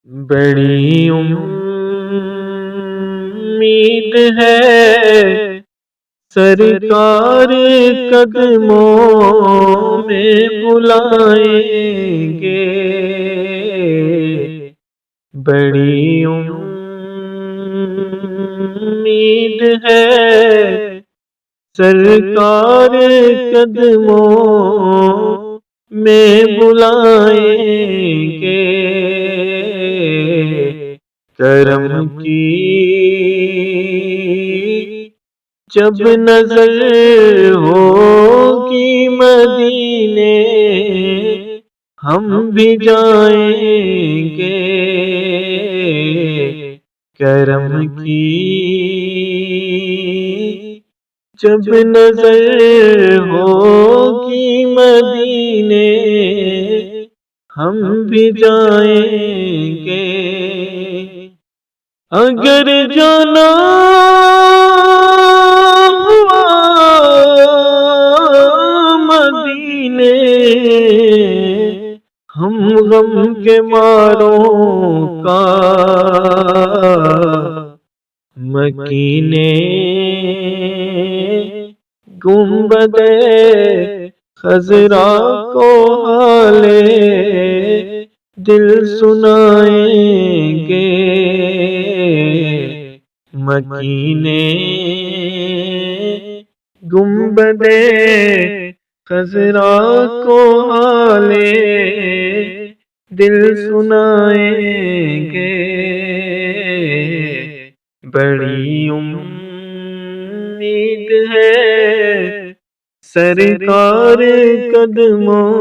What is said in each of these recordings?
بڑی امید ہے سرکار قدموں میں بلائیں گے، بڑی امید ہے سرکار قدموں میں بلائیں گے، کرم کی جب نظر ہوگی مدینے ہم بھی جائیں گے، کرم کی جب نظر ہوگی مدینے ہم بھی جائیں گے، اگر جانا ہوا مدینے ہم غم کے ماروں کا مکینے گنبد خضرا کو حالے دل سنائیں گے، مکینے گنبد خضرا کو حالے دل سنائیں گے، بڑی امید ہے سرکار قدموں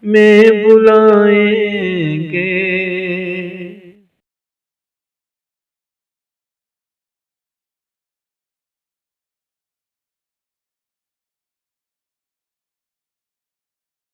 میں بلائیں